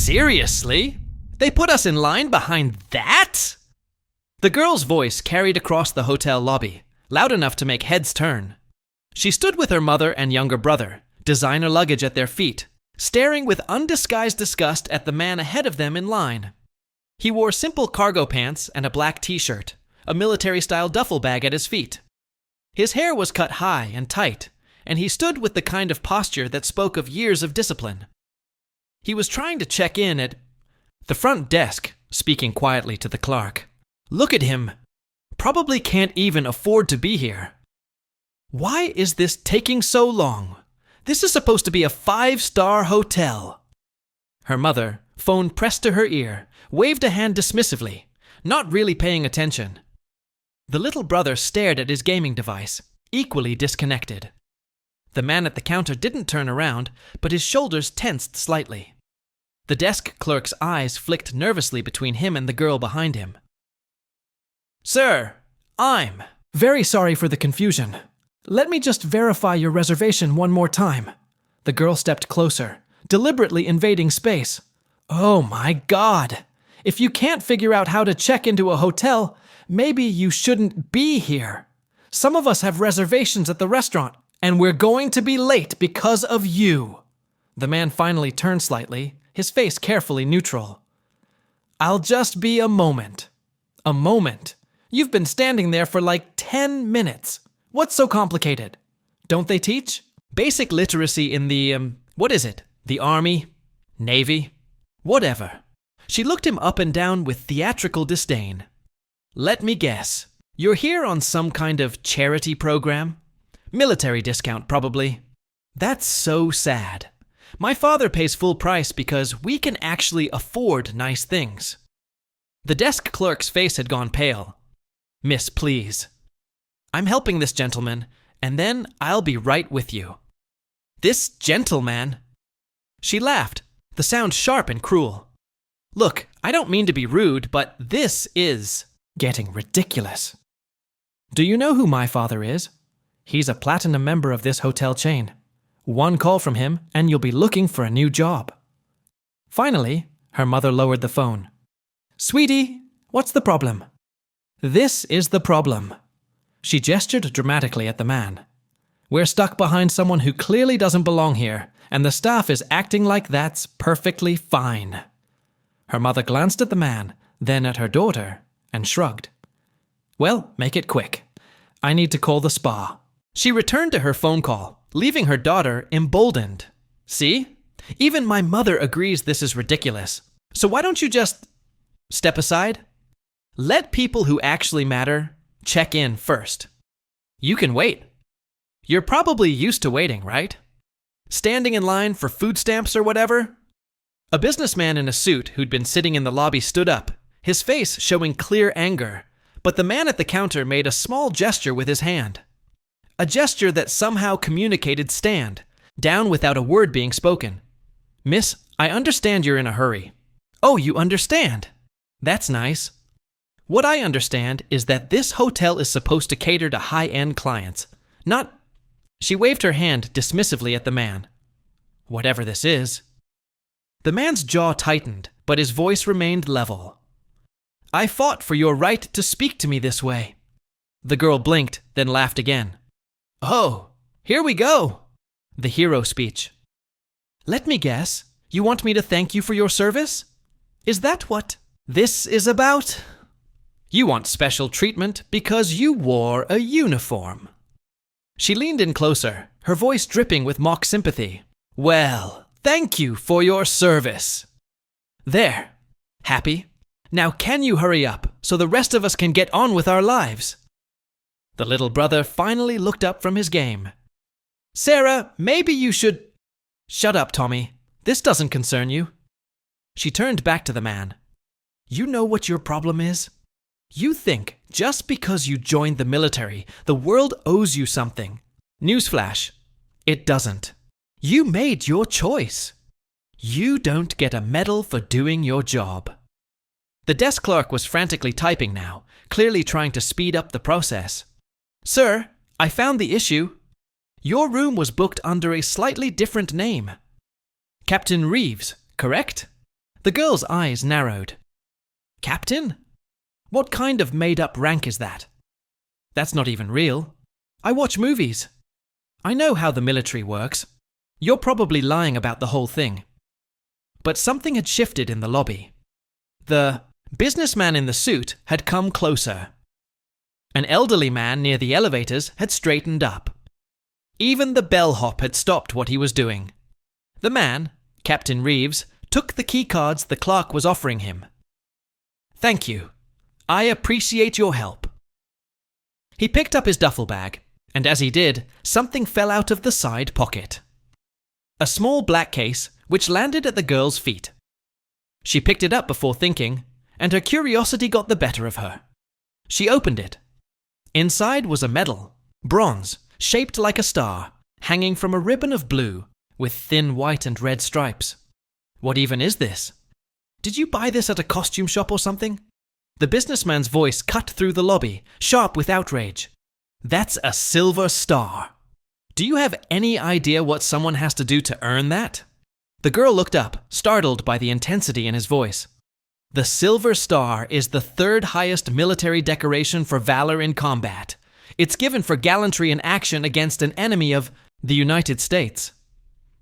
Seriously? They put us in line behind that? The girl's voice carried across the hotel lobby, loud enough to make heads turn. She stood with her mother and younger brother, designer luggage at their feet, staring with undisguised disgust at the man ahead of them in line. He wore simple cargo pants and a black t-shirt, a military-style duffel bag at his feet. His hair was cut high and tight, and he stood with the kind of posture that spoke of years of discipline. He was trying to check in at the front desk, speaking quietly to the clerk. Look at him. Probably can't even afford to be here. Why is this taking so long? This is supposed to be a 5-star hotel. Her mother, phone pressed to her ear, waved a hand dismissively, not really paying attention. The little brother stared at his gaming device, equally disconnected. The man at the counter didn't turn around, but his shoulders tensed slightly. The desk clerk's eyes flicked nervously between him and the girl behind him. Sir, I'm very sorry for the confusion. Let me just verify your reservation one more time. The girl stepped closer, deliberately invading space. Oh my God! If you can't figure out how to check into a hotel, maybe you shouldn't be here. Some of us have reservations at the restaurant, and we're going to be late because of you. The man finally turned slightly, his face carefully neutral. I'll just be a moment. A moment? You've been standing there for like 10 minutes. What's so complicated? Don't they teach? Basic literacy in the, what is it? The Army? Navy? Whatever. She looked him up and down with theatrical disdain. Let me guess. You're here on some kind of charity program? Military discount, probably. That's so sad. My father pays full price because we can actually afford nice things. The desk clerk's face had gone pale. Miss, please. I'm helping this gentleman, and then I'll be right with you. This gentleman? She laughed, the sound sharp and cruel. Look, I don't mean to be rude, but this is getting ridiculous. Do you know who my father is? He's a platinum member of this hotel chain. One call from him, and you'll be looking for a new job. Finally, her mother lowered the phone. Sweetie, what's the problem? This is the problem. She gestured dramatically at the man. We're stuck behind someone who clearly doesn't belong here, and the staff is acting like that's perfectly fine. Her mother glanced at the man, then at her daughter, and shrugged. Well, make it quick. I need to call the spa. She returned to her phone call, leaving her daughter emboldened. See? Even my mother agrees this is ridiculous. So why don't you just step aside? Let people who actually matter check in first. You can wait. You're probably used to waiting, right? Standing in line for food stamps or whatever? A businessman in a suit who'd been sitting in the lobby stood up, his face showing clear anger, but the man at the counter made a small gesture with his hand. A gesture that somehow communicated stand, down without a word being spoken. Miss, I understand you're in a hurry. Oh, you understand? That's nice. What I understand is that this hotel is supposed to cater to high-end clients, not... She waved her hand dismissively at the man. Whatever this is. The man's jaw tightened, but his voice remained level. I fought for your right to speak to me this way. The girl blinked, then laughed again. Oh, here we go. The hero speech. Let me guess, you want me to thank you for your service? Is that what this is about? You want special treatment because you wore a uniform. She leaned in closer, her voice dripping with mock sympathy. Well, thank you for your service. There. Happy? Now can you hurry up so the rest of us can get on with our lives? The little brother finally looked up from his game. Sarah, maybe you should... Shut up, Tommy. This doesn't concern you. She turned back to the man. You know what your problem is? You think just because you joined the military, the world owes you something. Newsflash, it doesn't. You made your choice. You don't get a medal for doing your job. The desk clerk was frantically typing now, clearly trying to speed up the process. Sir, I found the issue. Your room was booked under a slightly different name. Captain Reeves, correct? The girl's eyes narrowed. Captain? What kind of made-up rank is that? That's not even real. I watch movies. I know how the military works. You're probably lying about the whole thing. But something had shifted in the lobby. The businessman in the suit had come closer. An elderly man near the elevators had straightened up. Even the bellhop had stopped what he was doing. The man, Captain Reeves, took the keycards the clerk was offering him. Thank you. I appreciate your help. He picked up his duffel bag, and as he did, something fell out of the side pocket. A small black case which landed at the girl's feet. She picked it up before thinking, and her curiosity got the better of her. She opened it. Inside was a medal, bronze, shaped like a star, hanging from a ribbon of blue, with thin white and red stripes. What even is this? Did you buy this at a costume shop or something? The businessman's voice cut through the lobby, sharp with outrage. That's a silver star. Do you have any idea what someone has to do to earn that? The girl looked up, startled by the intensity in his voice. The Silver Star is the third highest military decoration for valor in combat. It's given for gallantry in action against an enemy of the United States.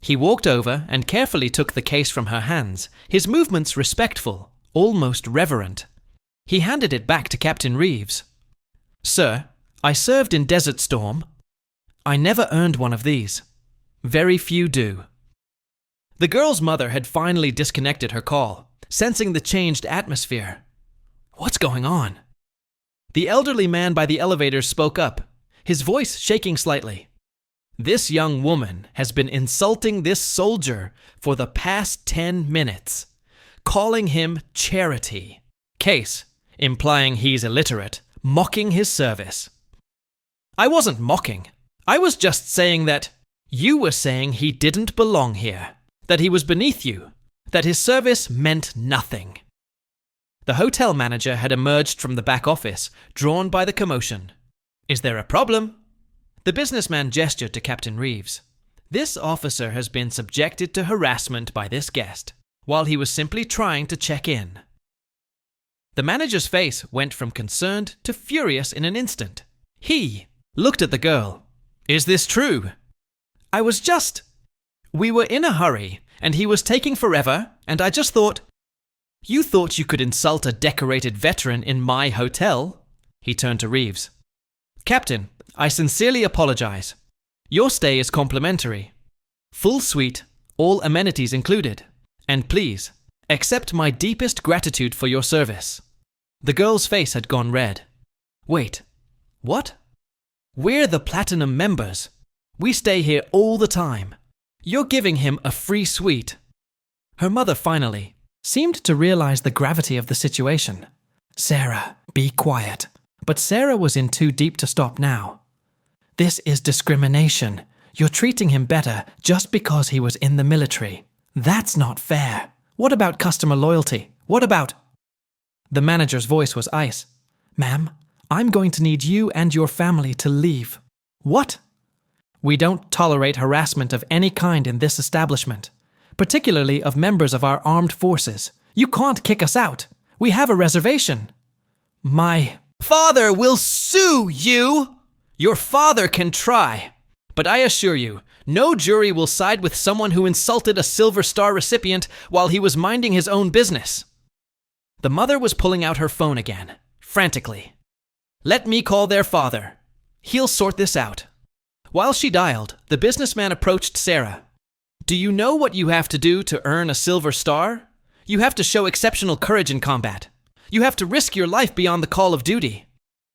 He walked over and carefully took the case from her hands, his movements respectful, almost reverent. He handed it back to Captain Reeves. Sir, I served in Desert Storm. I never earned one of these. Very few do. The girl's mother had finally disconnected her call, sensing the changed atmosphere. What's going on? The elderly man by the elevator spoke up, his voice shaking slightly. This young woman has been insulting this soldier for the past 10 minutes, calling him charity. Case, implying he's illiterate, mocking his service. I wasn't mocking. I was just saying that you were saying he didn't belong here, that he was beneath you, that his service meant nothing. The hotel manager had emerged from the back office, drawn by the commotion. Is there a problem? The businessman gestured to Captain Reeves. This officer has been subjected to harassment by this guest, while he was simply trying to check in. The manager's face went from concerned to furious in an instant. He looked at the girl. Is this true? We were in a hurry, and he was taking forever, and I just thought... You thought you could insult a decorated veteran in my hotel? He turned to Reeves. Captain, I sincerely apologize. Your stay is complimentary. Full suite, all amenities included. And please, accept my deepest gratitude for your service. The girl's face had gone red. Wait, what? We're the Platinum members. We stay here all the time. You're giving him a free suite. Her mother finally seemed to realize the gravity of the situation. Sarah, be quiet. But Sarah was in too deep to stop now. This is discrimination. You're treating him better just because he was in the military. That's not fair. What about customer loyalty? What about... The manager's voice was ice. Ma'am, I'm going to need you and your family to leave. What? We don't tolerate harassment of any kind in this establishment, particularly of members of our armed forces. You can't kick us out. We have a reservation. My father will sue you! Your father can try, but I assure you, no jury will side with someone who insulted a Silver Star recipient while he was minding his own business. The mother was pulling out her phone again, frantically. Let me call their father. He'll sort this out. While she dialed, the businessman approached Sarah. Do you know what you have to do to earn a Silver Star? You have to show exceptional courage in combat. You have to risk your life beyond the call of duty.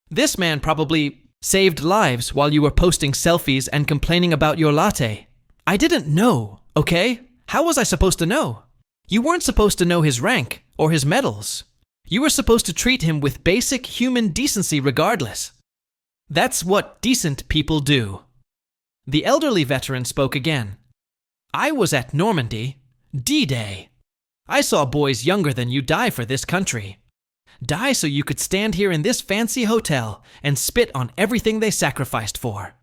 This man probably saved lives while you were posting selfies and complaining about your latte. I didn't know, okay? How was I supposed to know? You weren't supposed to know his rank or his medals. You were supposed to treat him with basic human decency regardless. That's what decent people do. The elderly veteran spoke again. I was at Normandy, D-Day. I saw boys younger than you die for this country. Die so you could stand here in this fancy hotel and spit on everything they sacrificed for.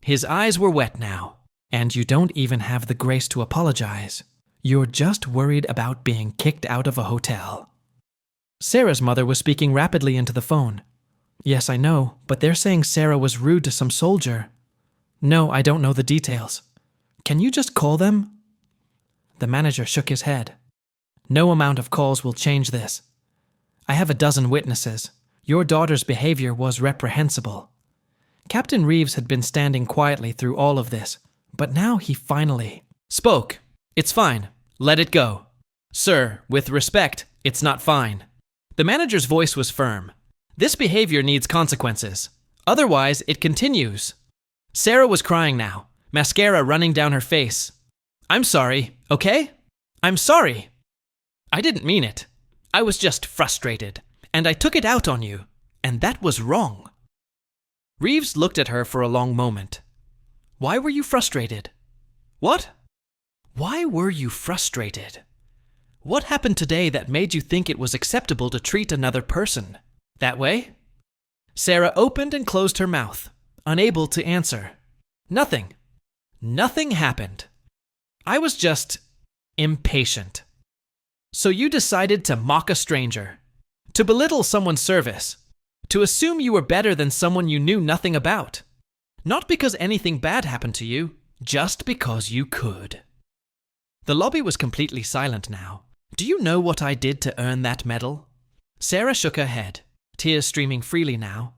His eyes were wet now. And you don't even have the grace to apologize. You're just worried about being kicked out of a hotel. Sarah's mother was speaking rapidly into the phone. Yes, I know, but they're saying Sarah was rude to some soldier. No, I don't know the details. Can you just call them? The manager shook his head. No amount of calls will change this. I have a dozen witnesses. Your daughter's behavior was reprehensible. Captain Reeves had been standing quietly through all of this, but now he finally spoke. It's fine. Let it go. Sir, with respect, it's not fine. The manager's voice was firm. This behavior needs consequences. Otherwise, it continues. Sarah was crying now, mascara running down her face. I'm sorry, okay? I'm sorry. I didn't mean it. I was just frustrated, and I took it out on you, and that was wrong. Reeves looked at her for a long moment. Why were you frustrated? What? Why were you frustrated? What happened today that made you think it was acceptable to treat another person that way? Sarah opened and closed her mouth, unable to answer. Nothing. Nothing happened. I was just impatient. So you decided to mock a stranger, to belittle someone's service, to assume you were better than someone you knew nothing about. Not because anything bad happened to you, just because you could. The lobby was completely silent now. Do you know what I did to earn that medal? Sarah shook her head, tears streaming freely now.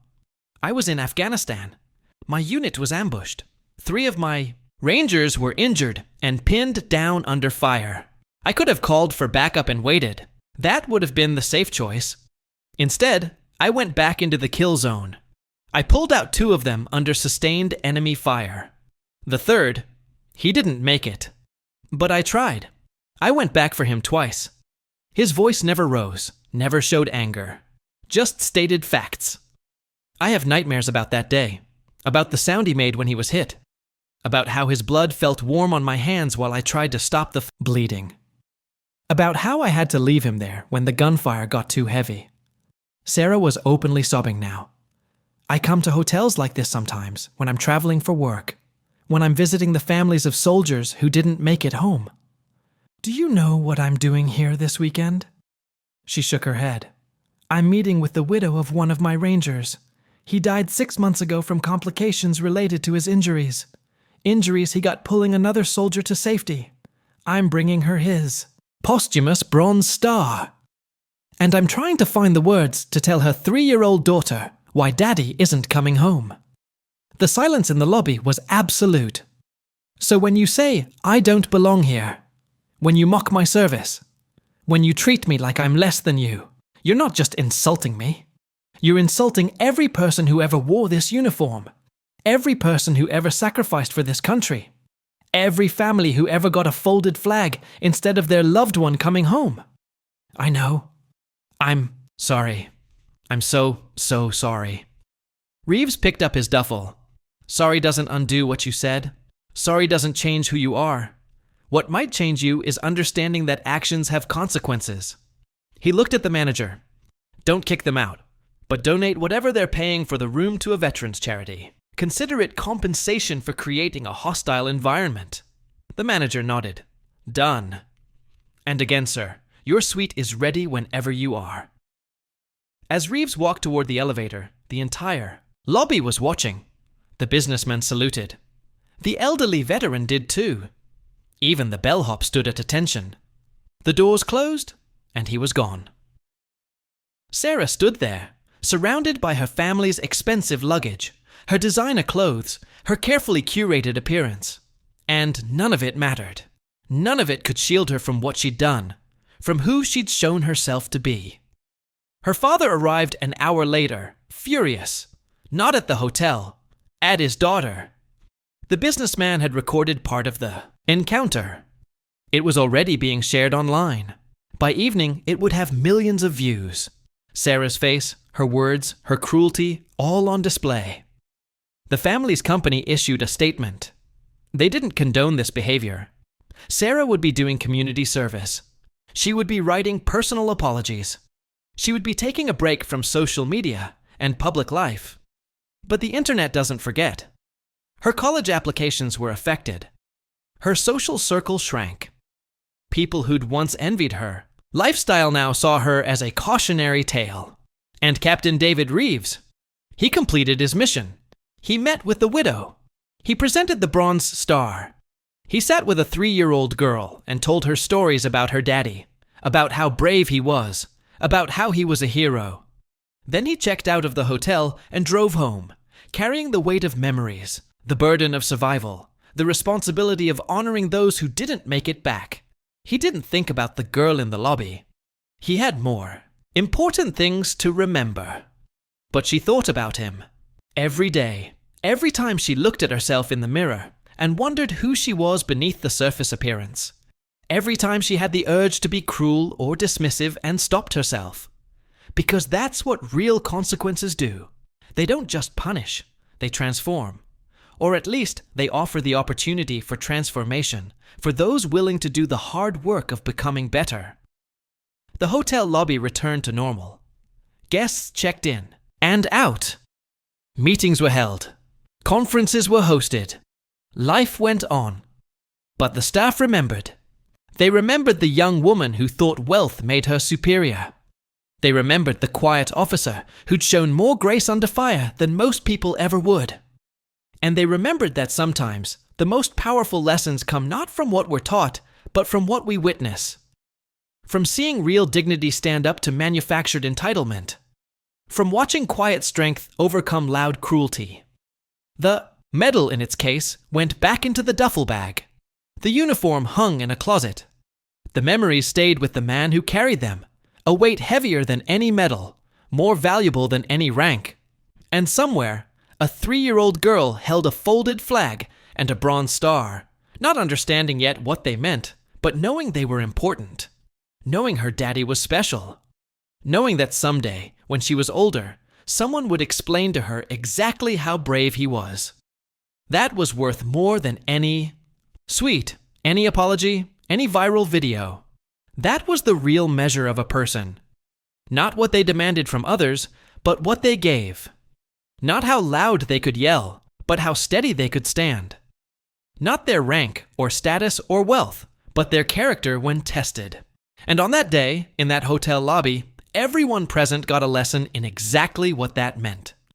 I was in Afghanistan. My unit was ambushed. 3 of my Rangers were injured and pinned down under fire. I could have called for backup and waited. That would have been the safe choice. Instead, I went back into the kill zone. I pulled out 2 of them under sustained enemy fire. The 3rd, he didn't make it. But I tried. I went back for him twice. His voice never rose, never showed anger. Just stated facts. I have nightmares about that day, about the sound he made when he was hit, about how his blood felt warm on my hands while I tried to stop the bleeding, about how I had to leave him there when the gunfire got too heavy. Sarah was openly sobbing now. I come to hotels like this sometimes when I'm traveling for work, when I'm visiting the families of soldiers who didn't make it home. Do you know what I'm doing here this weekend? She shook her head. I'm meeting with the widow of one of my Rangers. He died 6 months ago from complications related to his injuries. Injuries he got pulling another soldier to safety. I'm bringing her his posthumous Bronze Star. And I'm trying to find the words to tell her 3-year-old daughter why Daddy isn't coming home. The silence in the lobby was absolute. So when you say, I don't belong here, when you mock my service, when you treat me like I'm less than you, you're not just insulting me. You're insulting every person who ever wore this uniform, every person who ever sacrificed for this country, every family who ever got a folded flag instead of their loved one coming home. I know. I'm sorry. I'm so sorry. Reeves picked up his duffel. Sorry doesn't undo what you said. Sorry doesn't change who you are. What might change you is understanding that actions have consequences. He looked at the manager. Don't kick them out, but donate whatever they're paying for the room to a veterans charity. Consider it compensation for creating a hostile environment. The manager nodded. Done. And again, sir, your suite is ready whenever you are. As Reeves walked toward the elevator, the entire lobby was watching. The businessman saluted. The elderly veteran did too. Even the bellhop stood at attention. The doors closed, and he was gone. Sarah stood there, surrounded by her family's expensive luggage, her designer clothes, her carefully curated appearance. And none of it mattered. None of it could shield her from what she'd done, from who she'd shown herself to be. Her father arrived an hour later, furious, not at the hotel, at his daughter. The businessman had recorded part of the encounter. It was already being shared online. By evening, it would have millions of views. Sarah's face, her words, her cruelty, all on display. The family's company issued a statement. They didn't condone this behavior. Sarah would be doing community service. She would be writing personal apologies. She would be taking a break from social media and public life. But the internet doesn't forget. Her college applications were affected. Her social circle shrank. people who'd once envied her. Lifestyle now saw her as a cautionary tale. And Captain David Reeves, he completed his mission. He met with the widow. He presented the Bronze Star. He sat with a 3-year-old girl and told her stories about her daddy, about how brave he was, about how he was a hero. Then he checked out of the hotel and drove home, carrying the weight of memories, the burden of survival, the responsibility of honoring those who didn't make it back. He didn't think about the girl in the lobby. He had more important things to remember. But she thought about him every day, every time she looked at herself in the mirror and wondered who she was beneath the surface appearance. Every time she had the urge to be cruel or dismissive and stopped herself. Because that's what real consequences do. They don't just punish, they transform. Or at least they offer the opportunity for transformation for those willing to do the hard work of becoming better. The hotel lobby returned to normal. Guests checked in and out. Meetings were held. Conferences were hosted. Life went on. But the staff remembered. They remembered the young woman who thought wealth made her superior. They remembered the quiet officer who'd shown more grace under fire than most people ever would. And they remembered that sometimes the most powerful lessons come not from what we're taught, but from what we witness. From seeing real dignity stand up to manufactured entitlement. From watching quiet strength overcome loud cruelty. The medal, in its case, went back into the duffel bag. The uniform hung in a closet. The memories stayed with the man who carried them, a weight heavier than any medal, more valuable than any rank. And somewhere, a 3-year-old girl held a folded flag and a bronze star, not understanding yet what they meant, but knowing they were important. Knowing her daddy was special. Knowing that someday, when she was older, someone would explain to her exactly how brave he was. That was worth more than any tweet, any apology, any viral video. That was the real measure of a person. Not what they demanded from others, but what they gave. Not how loud they could yell, but how steady they could stand. Not their rank or status or wealth, but their character when tested. And on that day, in that hotel lobby, everyone present got a lesson in exactly what that meant.